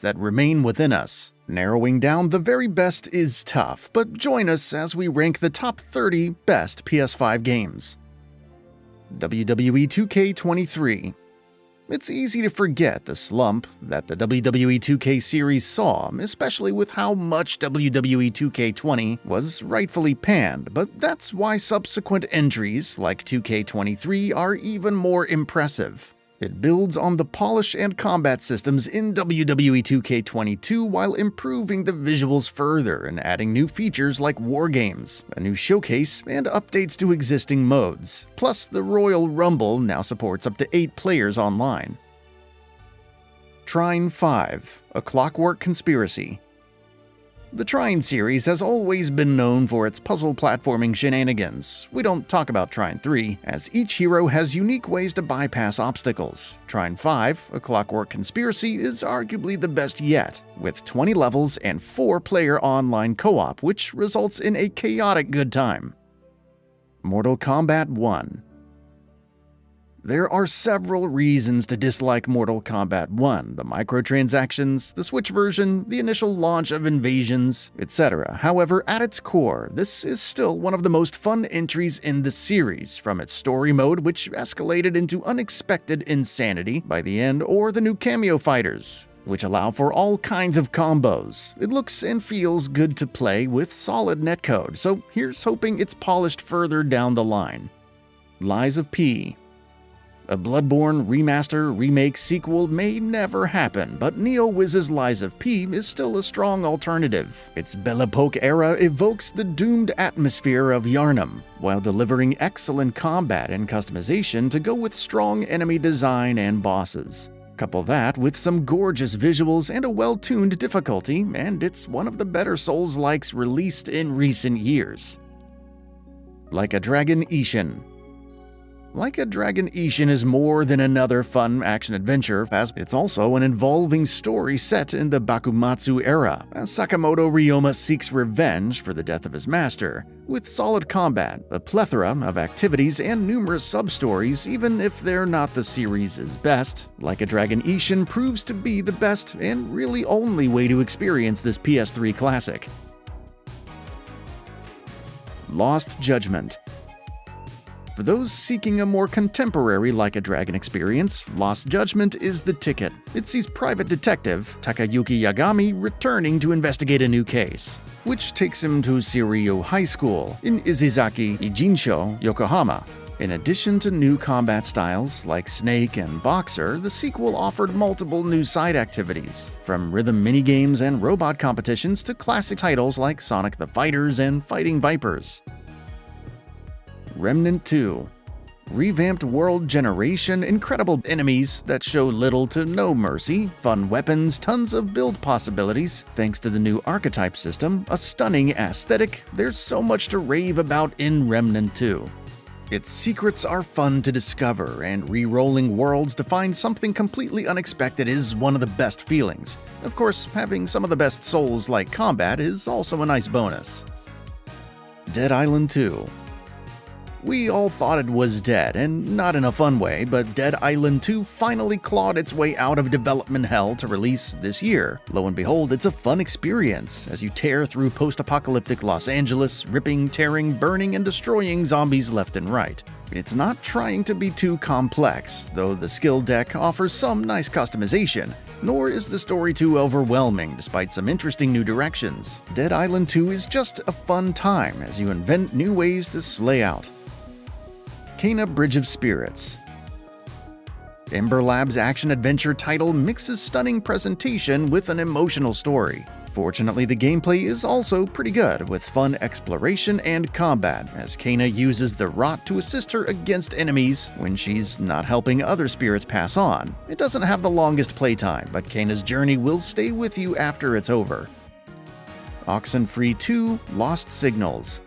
that remain within us. Narrowing down the very best is tough, but join us as we rank the top 30 best PS5 games. WWE 2K23. It's easy to forget the slump that the WWE 2K series saw, especially with how much WWE 2K20 was rightfully panned, but that's why subsequent entries like 2K23 are even more impressive. It builds on the polish and combat systems in WWE 2K22 while improving the visuals further and adding new features like War Games, a new showcase, and updates to existing modes. Plus, the Royal Rumble now supports up to 8 players online. Trine 5: A Clockwork Conspiracy. The Trine series has always been known for its puzzle platforming shenanigans. We don't talk about Trine 3, as each hero has unique ways to bypass obstacles. Trine 5: A Clockwork Conspiracy is arguably the best yet, with 20 levels and 4-player online co-op, which results in a chaotic good time. Mortal Kombat 1. There are several reasons to dislike Mortal Kombat 1, the microtransactions, the Switch version, the initial launch of Invasions, etc. However, at its core, this is still one of the most fun entries in the series, from its story mode, which escalated into unexpected insanity by the end, or the new cameo fighters, which allow for all kinds of combos. It looks and feels good to play with solid netcode, so here's hoping it's polished further down the line. Lies of P. A Bloodborne remaster, remake, sequel may never happen, but NeoWiz's Lies of P is still a strong alternative. Its Belle Epoque era evokes the doomed atmosphere of Yharnam, while delivering excellent combat and customization to go with strong enemy design and bosses. Couple that with some gorgeous visuals and a well-tuned difficulty, and it's one of the better Souls-likes released in recent years. Like a Dragon Ishin. Like a Dragon Ishin is more than another fun action-adventure, as it's also an involving story set in the Bakumatsu era, as Sakamoto Ryoma seeks revenge for the death of his master. With solid combat, a plethora of activities, and numerous sub-stories, even if they're not the series' best, Like a Dragon Ishin proves to be the best and really only way to experience this PS3 classic. Lost Judgment. For those seeking a more contemporary Like a Dragon experience, Lost Judgment is the ticket. It sees private detective Takayuki Yagami returning to investigate a new case, which takes him to Seiryo High School in Izizaki, Ijinsho, Yokohama. In addition to new combat styles like Snake and Boxer, the sequel offered multiple new side activities, from rhythm minigames and robot competitions to classic titles like Sonic the Fighters and Fighting Vipers. Remnant 2. Revamped world generation, incredible enemies that show little to no mercy, fun weapons, tons of build possibilities, thanks to the new archetype system, a stunning aesthetic. There's so much to rave about in Remnant 2. Its secrets are fun to discover, and re-rolling worlds to find something completely unexpected is one of the best feelings. Of course, having some of the best Souls-like combat is also a nice bonus. Dead Island 2. We all thought it was dead, and not in a fun way, but Dead Island 2 finally clawed its way out of development hell to release this year. Lo and behold, it's a fun experience as you tear through post-apocalyptic Los Angeles, ripping, tearing, burning, and destroying zombies left and right. It's not trying to be too complex, though the skill deck offers some nice customization, nor is the story too overwhelming despite some interesting new directions. Dead Island 2 is just a fun time as you invent new ways to slay out. Kena Bridge of Spirits. Ember Lab's action-adventure title mixes stunning presentation with an emotional story. Fortunately, the gameplay is also pretty good, with fun exploration and combat, as Kena uses the Rot to assist her against enemies when she's not helping other spirits pass on. It doesn't have the longest playtime, but Kena's journey will stay with you after it's over. Oxenfree 2: Lost Signals.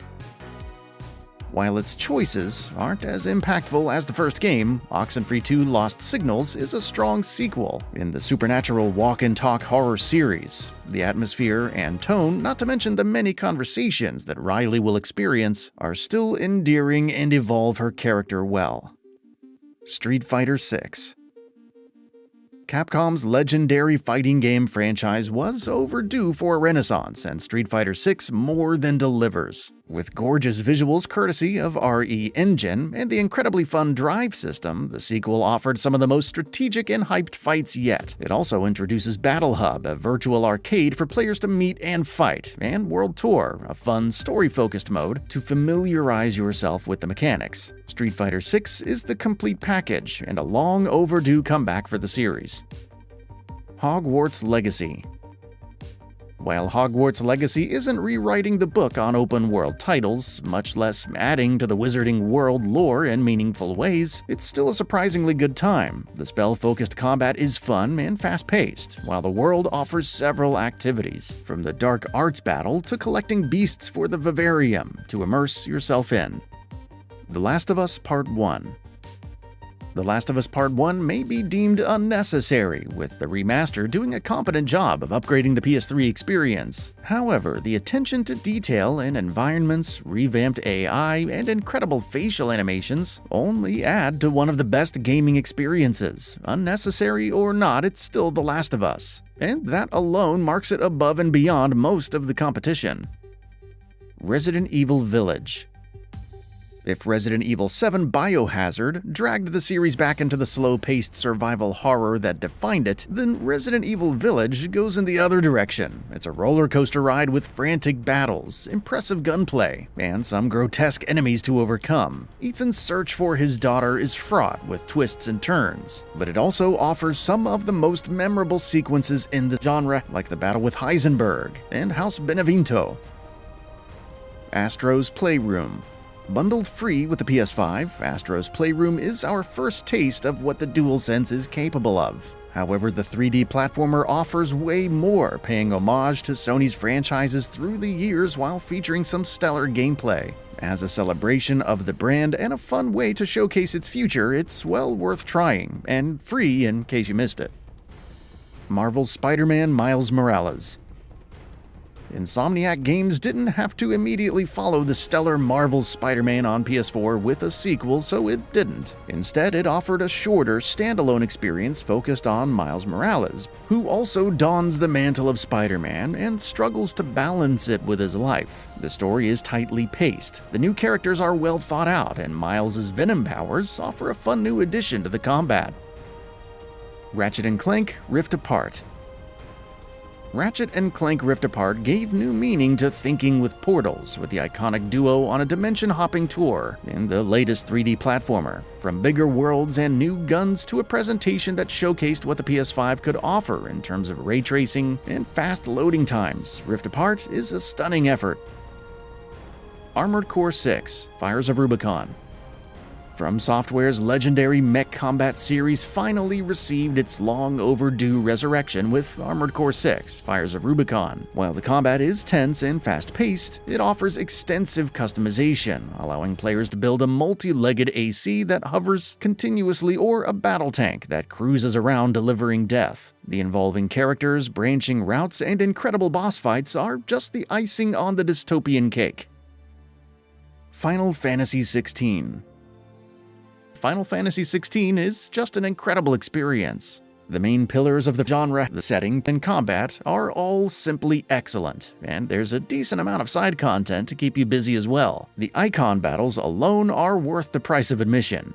While its choices aren't as impactful as the first game, Oxenfree 2: Lost Signals is a strong sequel in the supernatural walk-and-talk horror series. The atmosphere and tone, not to mention the many conversations that Riley will experience, are still endearing and evolve her character well. Street Fighter 6. Capcom's legendary fighting game franchise was overdue for a renaissance, and Street Fighter VI more than delivers. With gorgeous visuals courtesy of RE Engine and the incredibly fun drive system, the sequel offered some of the most strategic and hyped fights yet. It also introduces Battle Hub, a virtual arcade for players to meet and fight, and World Tour, a fun, story-focused mode to familiarize yourself with the mechanics. Street Fighter VI is the complete package, and a long overdue comeback for the series. Hogwarts Legacy. While Hogwarts Legacy isn't rewriting the book on open-world titles, much less adding to the Wizarding World lore in meaningful ways, it's still a surprisingly good time. The spell-focused combat is fun and fast-paced, while the world offers several activities, from the dark arts battle to collecting beasts for the vivarium, to immerse yourself in. The Last of Us Part 1. The Last of Us Part 1 may be deemed unnecessary, with the remaster doing a competent job of upgrading the PS3 experience. However, the attention to detail in environments, revamped AI, and incredible facial animations only add to one of the best gaming experiences. Unnecessary or not, it's still The Last of Us, and that alone marks it above and beyond most of the competition. Resident Evil Village. If Resident Evil 7 Biohazard dragged the series back into the slow-paced survival horror that defined it, then Resident Evil Village goes in the other direction. It's a roller coaster ride with frantic battles, impressive gunplay, and some grotesque enemies to overcome. Ethan's search for his daughter is fraught with twists and turns, but it also offers some of the most memorable sequences in the genre, like the battle with Heisenberg and House Benevento. Astro's Playroom. Bundled free with the PS5, Astro's Playroom is our first taste of what the DualSense is capable of. However, the 3D platformer offers way more, paying homage to Sony's franchises through the years while featuring some stellar gameplay. As a celebration of the brand and a fun way to showcase its future, it's well worth trying, and free in case you missed it. Marvel's Spider-Man Miles Morales. Insomniac Games didn't have to immediately follow the stellar Marvel's Spider-Man on PS4 with a sequel, so it didn't. Instead, it offered a shorter, standalone experience focused on Miles Morales, who also dons the mantle of Spider-Man and struggles to balance it with his life. The story is tightly paced, the new characters are well thought out, and Miles' Venom powers offer a fun new addition to the combat. Ratchet & Clank Rift Apart. Ratchet & Clank Rift Apart gave new meaning to thinking with portals, with the iconic duo on a dimension-hopping tour in the latest 3D platformer. From bigger worlds and new guns to a presentation that showcased what the PS5 could offer in terms of ray tracing and fast loading times, Rift Apart is a stunning effort. Armored Core 6: Fires of Rubicon. From Software's legendary mech combat series finally received its long-overdue resurrection with Armored Core 6: Fires of Rubicon. While the combat is tense and fast-paced, it offers extensive customization, allowing players to build a multi-legged AC that hovers continuously or a battle tank that cruises around delivering death. The involving characters, branching routes, and incredible boss fights are just the icing on the dystopian cake. Final Fantasy XVI. Final Fantasy XVI is just an incredible experience. The main pillars of the genre, the setting, and combat are all simply excellent, and there's a decent amount of side content to keep you busy as well. The icon battles alone are worth the price of admission.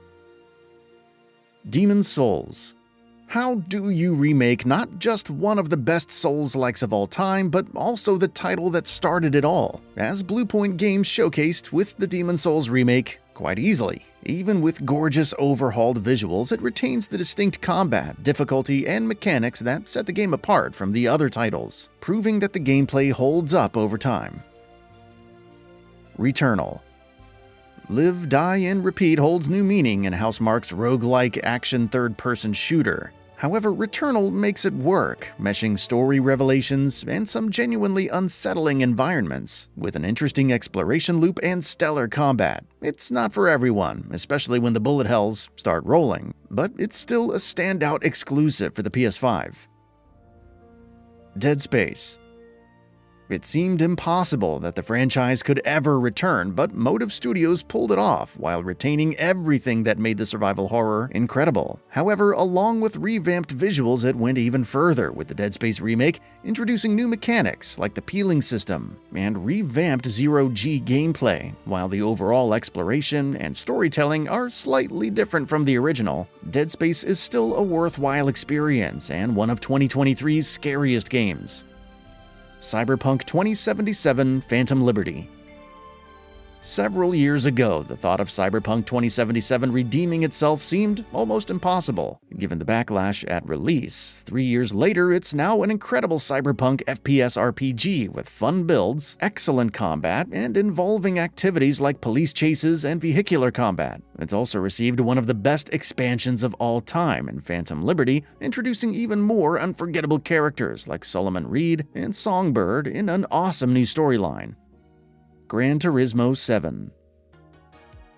Demon's Souls. How do you remake not just one of the best Souls-likes of all time, but also the title that started it all? As Bluepoint Games showcased with the Demon's Souls remake, quite easily. Even with gorgeous overhauled visuals, it retains the distinct combat, difficulty, and mechanics that set the game apart from the other titles, proving that the gameplay holds up over time. Returnal. Live, Die, and Repeat holds new meaning in Housemarque's roguelike action third-person shooter. However, Returnal makes it work, meshing story revelations and some genuinely unsettling environments, with an interesting exploration loop and stellar combat. It's not for everyone, especially when the bullet hells start rolling, but it's still a standout exclusive for the PS5. Dead Space. It seemed impossible that the franchise could ever return, but Motive Studios pulled it off while retaining everything that made the survival horror incredible. However, along with revamped visuals, it went even further with the Dead Space remake, introducing new mechanics like the peeling system and revamped Zero-G gameplay. While the overall exploration and storytelling are slightly different from the original, Dead Space is still a worthwhile experience and one of 2023's scariest games. Cyberpunk 2077: Phantom Liberty. Several years ago, the thought of Cyberpunk 2077 redeeming itself seemed almost impossible, given the backlash at release. 3 years later, it's now an incredible cyberpunk FPS RPG with fun builds, excellent combat, and involving activities like police chases and vehicular combat. It's also received one of the best expansions of all time in Phantom Liberty, introducing even more unforgettable characters like Solomon Reed and Songbird in an awesome new storyline. Gran Turismo 7.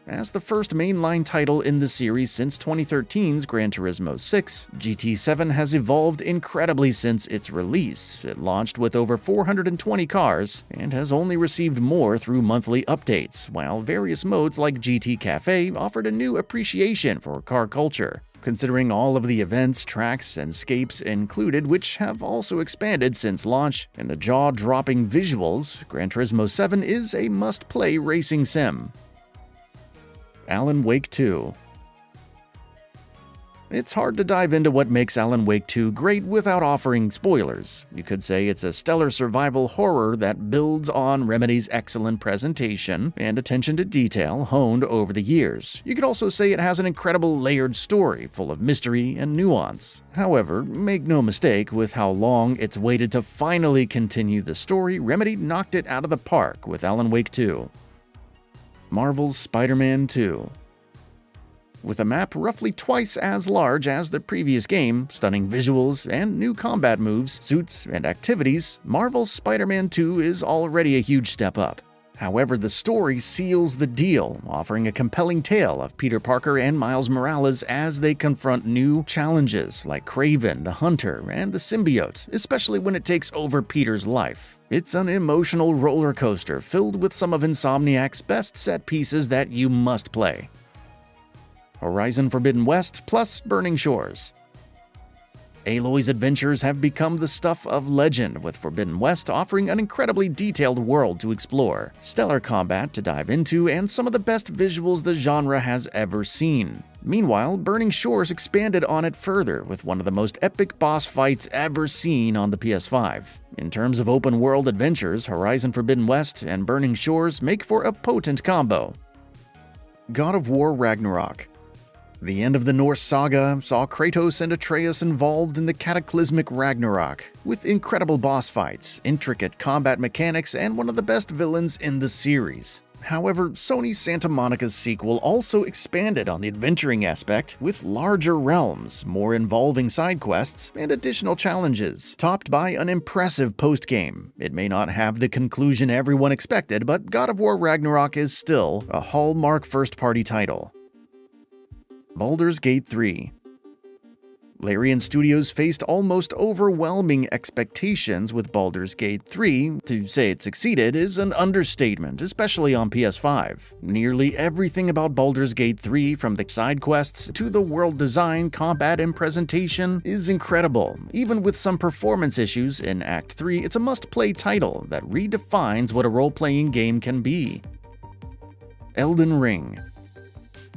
As the first mainline title in the series since 2013's Gran Turismo 6, GT7 has evolved incredibly since its release. It launched with over 420 cars and has only received more through monthly updates, while various modes like GT Cafe offered a new appreciation for car culture. Considering all of the events, tracks, and scapes included, which have also expanded since launch, and the jaw-dropping visuals, Gran Turismo 7 is a must-play racing sim. Alan Wake 2. It's hard to dive into what makes Alan Wake 2 great without offering spoilers. You could say it's a stellar survival horror that builds on Remedy's excellent presentation and attention to detail honed over the years. You could also say it has an incredible layered story full of mystery and nuance. However, make no mistake with how long it's waited to finally continue the story, Remedy knocked it out of the park with Alan Wake 2. Marvel's Spider-Man 2. With a map roughly twice as large as the previous game, stunning visuals, and new combat moves, suits, and activities, Marvel's Spider-Man 2 is already a huge step up. However, the story seals the deal, offering a compelling tale of Peter Parker and Miles Morales as they confront new challenges like Kraven, the Hunter, and the Symbiote, especially when it takes over Peter's life. It's an emotional roller coaster filled with some of Insomniac's best set pieces that you must play. Horizon Forbidden West plus Burning Shores. Aloy's adventures have become the stuff of legend, with Forbidden West offering an incredibly detailed world to explore, stellar combat to dive into, and some of the best visuals the genre has ever seen. Meanwhile, Burning Shores expanded on it further with one of the most epic boss fights ever seen on the PS5. In terms of open-world adventures, Horizon Forbidden West and Burning Shores make for a potent combo. God of War Ragnarok. The end of the Norse saga saw Kratos and Atreus involved in the cataclysmic Ragnarok, with incredible boss fights, intricate combat mechanics, and one of the best villains in the series. However, Sony's Santa Monica's sequel also expanded on the adventuring aspect with larger realms, more involving side quests, and additional challenges, topped by an impressive post-game. It may not have the conclusion everyone expected, but God of War Ragnarok is still a hallmark first-party title. Baldur's Gate 3. Larian Studios faced almost overwhelming expectations with Baldur's Gate 3. To say it succeeded is an understatement, especially on PS5. Nearly everything about Baldur's Gate 3, from the side quests to the world design, combat, and presentation, is incredible. Even with some performance issues in Act 3, it's a must-play title that redefines what a role-playing game can be. Elden Ring.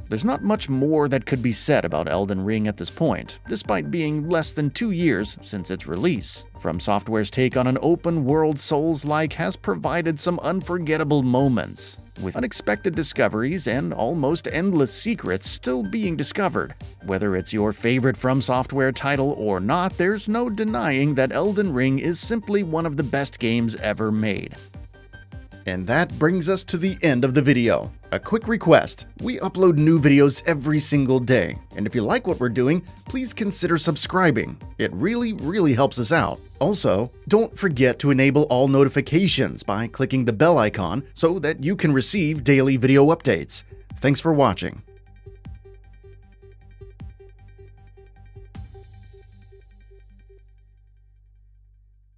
There's not much more that could be said about Elden Ring at this point, despite being less than 2 years since its release. From Software's take on an open-world Souls-like has provided some unforgettable moments, with unexpected discoveries and almost endless secrets still being discovered. Whether it's your favorite From Software title or not, there's no denying that Elden Ring is simply one of the best games ever made. And that brings us to the end of the video. A quick request: we upload new videos every single day, and if you like what we're doing, please consider subscribing. It really helps us out. Also, don't forget to enable all notifications by clicking the bell icon so that you can receive daily video updates. Thanks for watching.